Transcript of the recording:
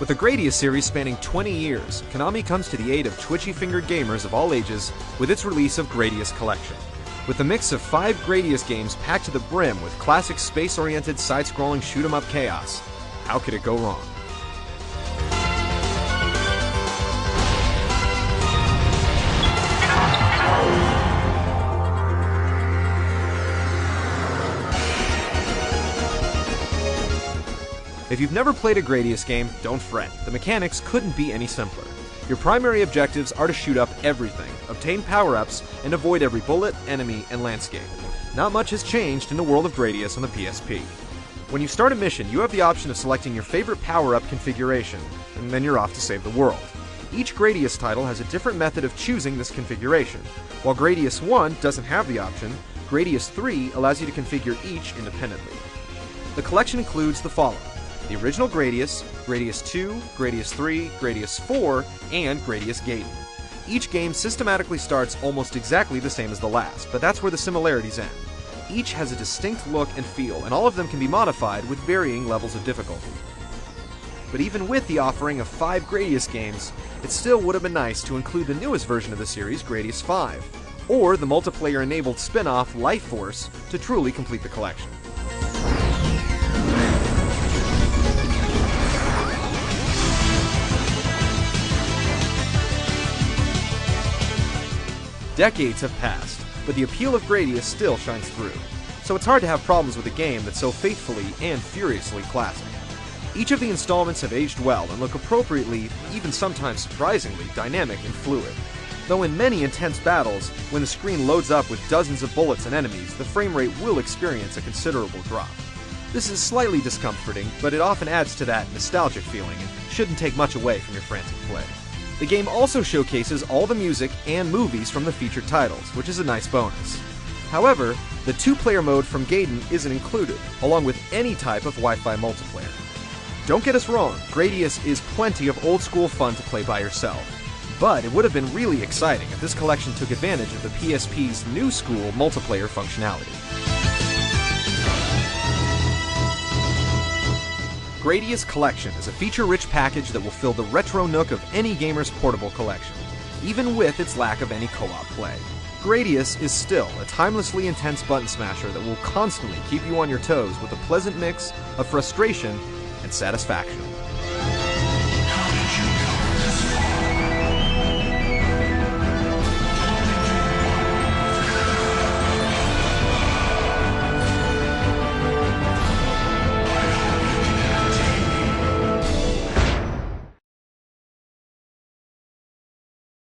With the Gradius series spanning 20 years, Konami comes to the aid of twitchy-fingered gamers of all ages with its release of Gradius Collection. With a mix of 5 Gradius games packed to the brim with classic space-oriented side-scrolling shoot-'em-up chaos, how could it go wrong? If you've never played a Gradius game, don't fret. The mechanics couldn't be any simpler. Your primary objectives are to shoot up everything, obtain power-ups, and avoid every bullet, enemy, and landscape. Not much has changed in the world of Gradius on the PSP. When you start a mission, you have the option of selecting your favorite power-up configuration, and then you're off to save the world. Each Gradius title has a different method of choosing this configuration. While Gradius 1 doesn't have the option, Gradius 3 allows you to configure each independently. The collection includes the following: the original Gradius, Gradius 2, Gradius 3, Gradius 4, and Gradius Gaiden. Each game systematically starts almost exactly the same as the last, but that's where the similarities end. Each has a distinct look and feel, and all of them can be modified with varying levels of difficulty. But even with the offering of 5 Gradius games, it still would have been nice to include the newest version of the series, Gradius 5, or the multiplayer-enabled spin-off Life Force to truly complete the collection. Decades have passed, but the appeal of Gradius still shines through, so it's hard to have problems with a game that's so faithfully and furiously classic. Each of the installments have aged well and look appropriately, even sometimes surprisingly, dynamic and fluid. Though in many intense battles, when the screen loads up with dozens of bullets and enemies, the frame rate will experience a considerable drop. This is slightly discomforting, but it often adds to that nostalgic feeling and shouldn't take much away from your frantic play. The game also showcases all the music and movies from the featured titles, which is a nice bonus. However, the 2-player mode from Gaiden isn't included, along with any type of Wi-Fi multiplayer. Don't get us wrong, Gradius is plenty of old-school fun to play by yourself, but it would have been really exciting if this collection took advantage of the PSP's new-school multiplayer functionality. Gradius Collection is a feature-rich package that will fill the retro nook of any gamer's portable collection, even with its lack of any co-op play. Gradius is still a timelessly intense button smasher that will constantly keep you on your toes with a pleasant mix of frustration and satisfaction.